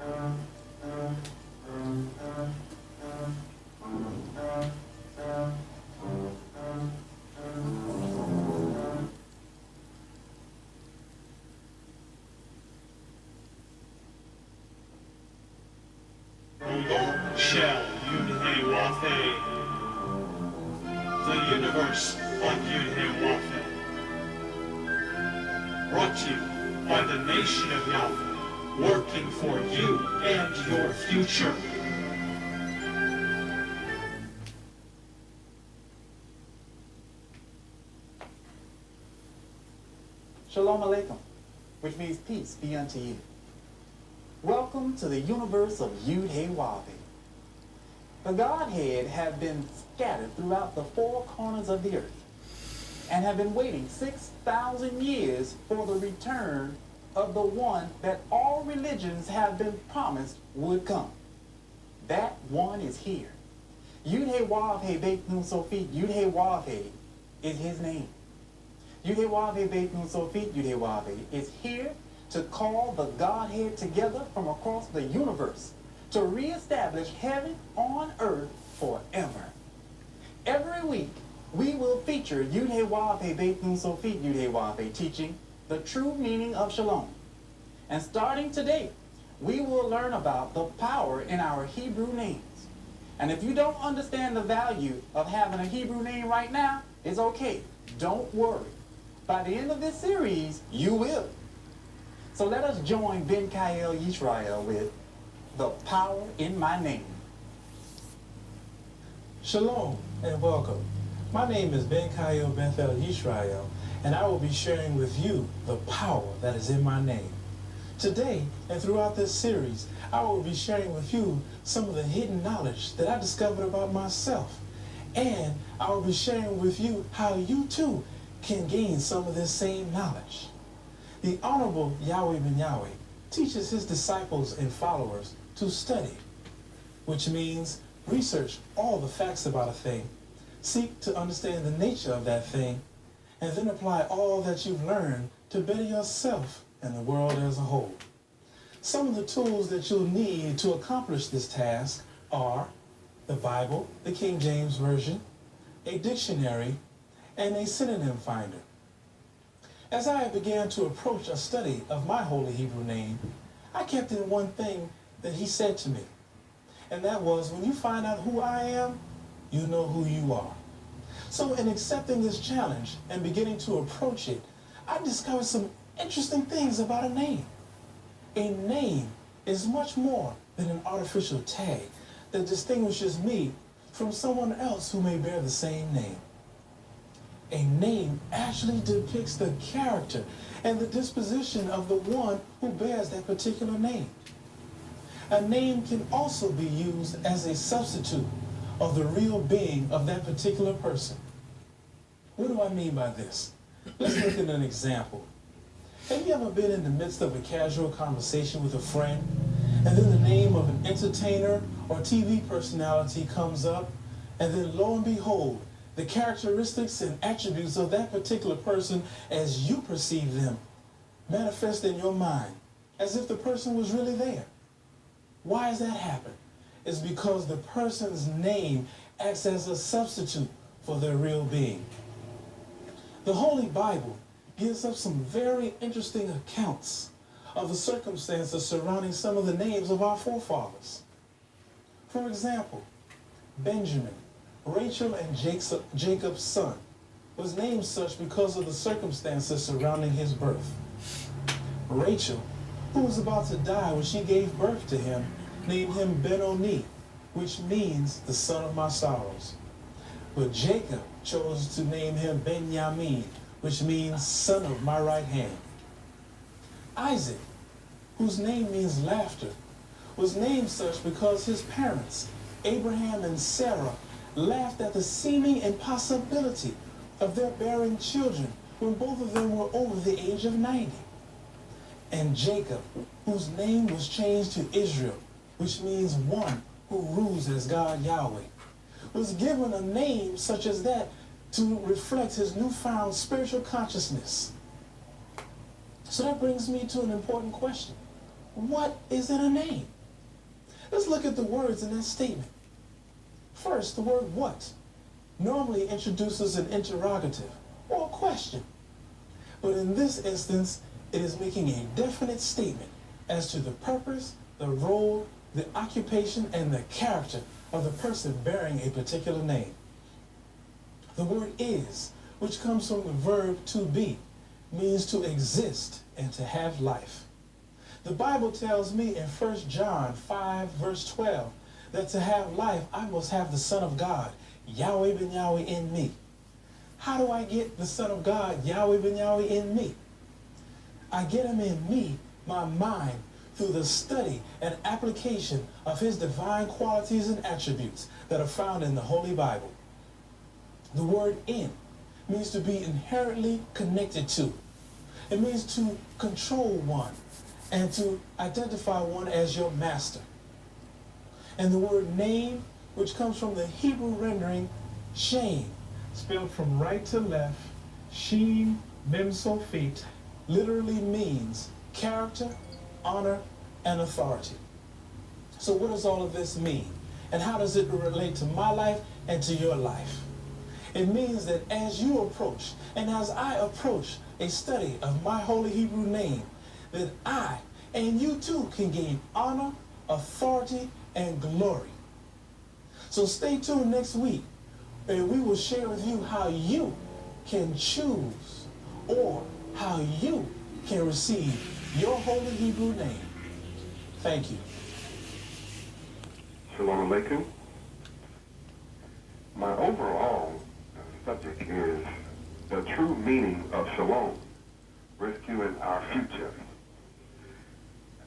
Shall Yud-Hey-Wah-Hey, the Universe of Yud-Hey-Wah-Hey, brought to you by the Nation of Yahweh, working for you and your future. Shalom Aleichem, which means peace be unto you. Welcome to the universe of Yud-Hey-Wah-Hey. The Godhead have been scattered throughout the four corners of the earth and have been waiting 6,000 years for the return of the one that all religions have been promised would come. That one is here. Yud-Hey-Wah-Hey Beit Nun Sofit, Yud-Hey-Wah-Hey is his name. Yud-Hey-Wah-Hey Beit Nun Sofit, Yud-Hey-Wah-Hey is here to call the Godhead together from across the universe to reestablish heaven on earth forever. Every week, we will feature Yud-Hey-Wah-Hey Beit Nun Sofit, Yud-Hey-Wah-Hey teaching the true meaning of Shalom. And starting today, we will learn about the power in our Hebrew names. And if you don't understand the value of having a Hebrew name right now, it's okay. Don't worry. By the end of this series, you will. So let us join Ben Kael Yisrael with the power in my name. Shalom and welcome. My name is Ben Kael Bethel Yisrael, and I will be sharing with you the power that is in my name. Today and throughout this series, I will be sharing with you some of the hidden knowledge that I discovered about myself. And I will be sharing with you how you too can gain some of this same knowledge. The Honorable Yahweh ben Yahweh teaches his disciples and followers to study, which means research all the facts about a thing, seek to understand the nature of that thing, and then apply all that you've learned to better yourself and the world as a whole. Some of the tools that you'll need to accomplish this task are the Bible, the King James Version, a dictionary, and a synonym finder. As I began to approach a study of my holy Hebrew name, I kept in one thing that he said to me, and that was, when you find out who I am, you know who you are. So in accepting this challenge and beginning to approach it, I discovered some interesting things about a name. A name is much more than an artificial tag that distinguishes me from someone else who may bear the same name. A name actually depicts the character and the disposition of the one who bears that particular name. A name can also be used as a substitute of the real being of that particular person. What do I mean by this? Let's look at an example. Have you ever been in the midst of a casual conversation with a friend, and then the name of an entertainer or TV personality comes up, and then lo and behold, the characteristics and attributes of that particular person as you perceive them manifest in your mind as if the person was really there? Why does that happen? It's because the person's name acts as a substitute for their real being. The Holy Bible gives us some very interesting accounts of the circumstances surrounding some of the names of our forefathers. For example, Benjamin, Rachel and Jacob's son, was named such because of the circumstances surrounding his birth. Rachel, who was about to die when she gave birth to him, named him Ben-Oni, which means the son of my sorrows. But Jacob chose to name him Benjamin, which means son of my right hand. Isaac, whose name means laughter, was named such because his parents, Abraham and Sarah, laughed at the seeming impossibility of their bearing children when both of them were over the age of 90. And Jacob, whose name was changed to Israel, which means one who rules as God Yahweh, was given a name such as that to reflect his newfound spiritual consciousness. So that brings me to an important question. What is in a name? Let's look at the words in that statement. First, the word what normally introduces an interrogative or a question. But in this instance, it is making a definite statement as to the purpose, the role, the occupation, and the character of the person bearing a particular name. The word is, which comes from the verb to be, means to exist and to have life. The Bible tells me in 1 John 5, verse 12, that to have life, I must have the Son of God, Yahweh ben Yahweh, in me. How do I get the Son of God, Yahweh ben Yahweh, in me? I get him in me, my mind, through the study and application of his divine qualities and attributes that are found in the Holy Bible. The word in means to be inherently connected to. It means to control one and to identify one as your master. And the word name, which comes from the Hebrew rendering shame, spelled from right to left, sheen, mem sulfate, literally means character, honor, and authority. So what does all of this mean? And how does it relate to my life and to your life? It means that as you approach, and as I approach a study of my holy Hebrew name, that I and you too can gain honor, authority, and glory. So stay tuned next week, and we will share with you how you can choose or how you can receive your holy Hebrew name. Thank you. Shalom Aleichem. My overall subject is the true meaning of shalom, rescuing our future.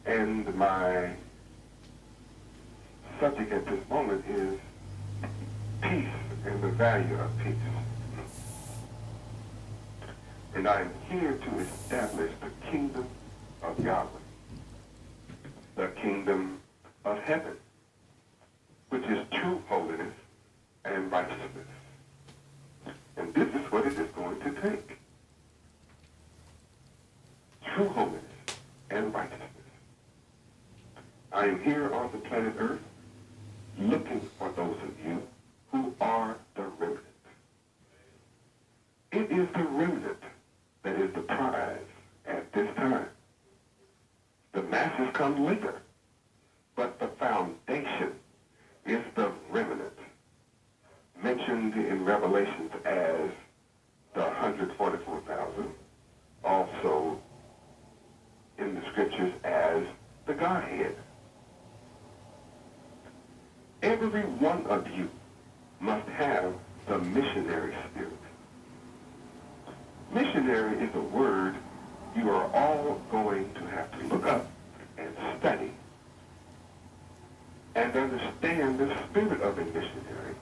And my subject at this moment is peace and the value of peace. And I am here to establish the kingdom of Yahweh, the kingdom of heaven, which is true holiness and righteousness. And this is what it is going to take. True holiness and righteousness. I am here on the planet Earth looking for those of you who are the remnant. It is the remnant that is the prize at this time. The masses come later, but the foundation is the remnant, mentioned in Revelations as the 144,000, also in the scriptures as the Godhead. Every one of you must have the missionary spirit. Missionary is a word you are all going to have to look up and study and understand the spirit of a missionary,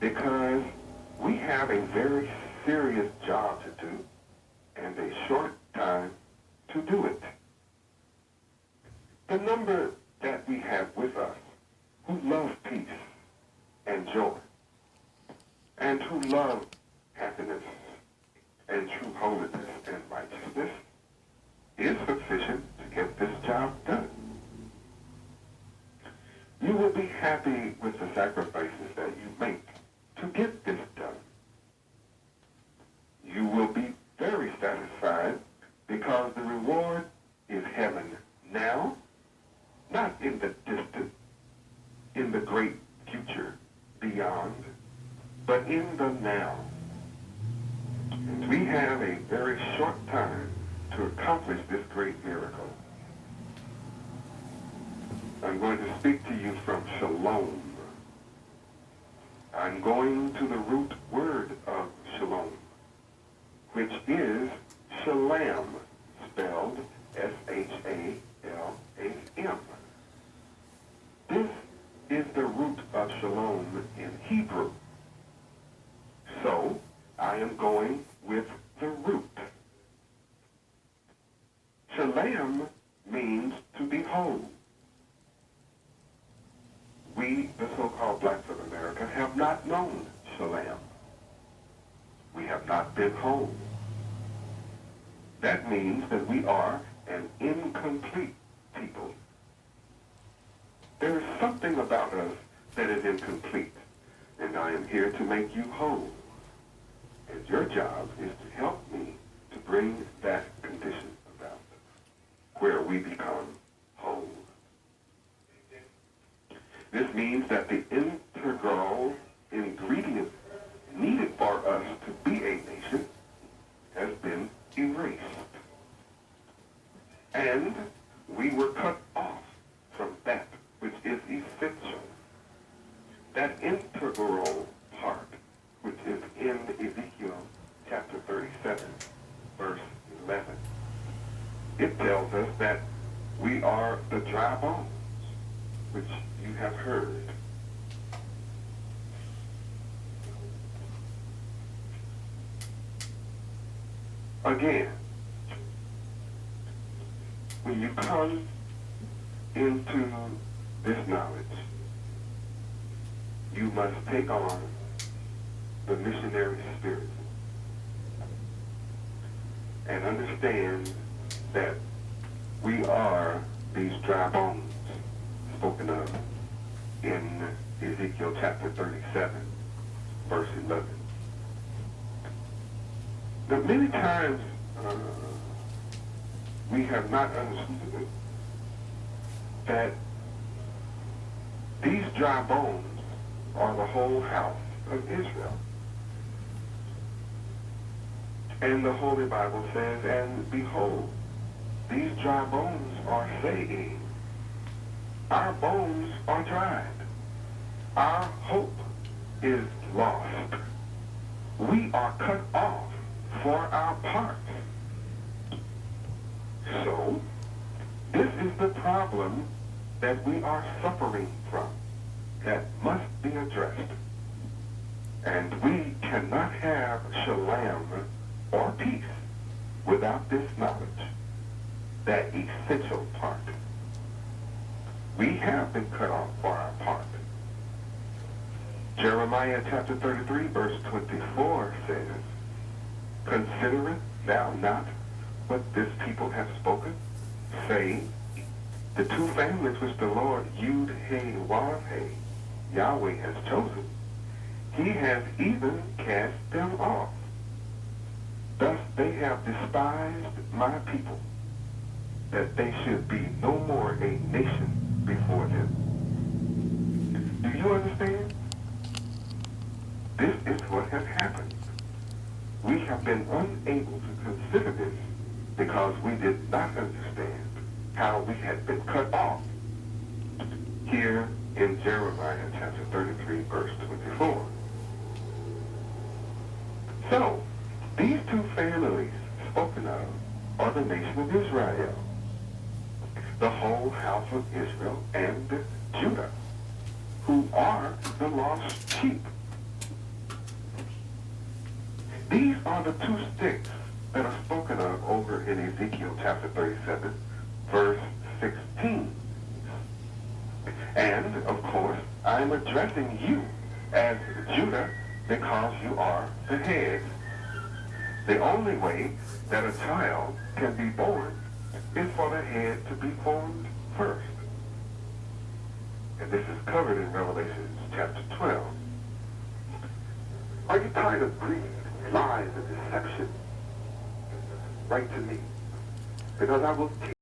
because we have a very serious job to do and a short time to do it. The number that we have with us who love peace and joy and who love happiness and true holiness and righteousness is sufficient to get this job done. You will be happy with the sacrifices that you make to get this done. You will be very satisfied because the reward is heaven now, not in the distant, in the great future beyond, but in the now. And we have a very short time to accomplish this great miracle. I'm going to speak to you from shalom. I'm going to the root word of shalom, which is shalom, spelled S-H-A-L-A-M. This is the root of shalom in Hebrew. So, I am going with the root. Shalom means to be whole. We, the so-called blacks of America, have not known shalom. We have not been whole. That means that we are an incomplete people. something about us that is incomplete, and I am here to make you whole. And your job is to help me to bring that condition about, where we become whole. This means that the integral ingredient needed for us to be a nation has been erased. And we were cut off from that which is essential. That integral part, which is in Ezekiel chapter 37, verse 11. It tells us that we are the dry bones, which you have heard. Again, when you come into this knowledge, you must take on the missionary spirit and understand that we are these dry bones spoken of in Ezekiel chapter 37, verse 11. Now, many times we have not understood that these dry bones are the whole house of Israel. And the Holy Bible says, and behold, these dry bones are saying, our bones are dried. Our hope is lost. We are cut off for our parts. So, this is the problem that we are suffering from, that must be addressed. And we cannot have shalom or peace without this knowledge, that essential part. We have been cut off for our part. Jeremiah chapter 33, verse 24 says, considerest thou not what this people have spoken, saying, the two families which the Lord Yud-He-Wav-He, Yahweh has chosen, he has even cast them off. Thus they have despised my people, that they should be no more a nation before them. Do you understand? This is what has happened. We have been unable to consider this because we did not understand how we had been cut off. Here in Jeremiah chapter 33, verse 24. So, these two families spoken of are the nation of Israel, the whole house of Israel and Judah, who are the lost sheep. These are the two sticks that are spoken of over in Ezekiel chapter 37, verse 16. And, of course, I'm addressing you as Judah because you are the head. The only way that a child can be born is for the head to be formed first. And this is covered in Revelation chapter 12. Are you tired of greed, lies, and deception? Write to me, because I will teach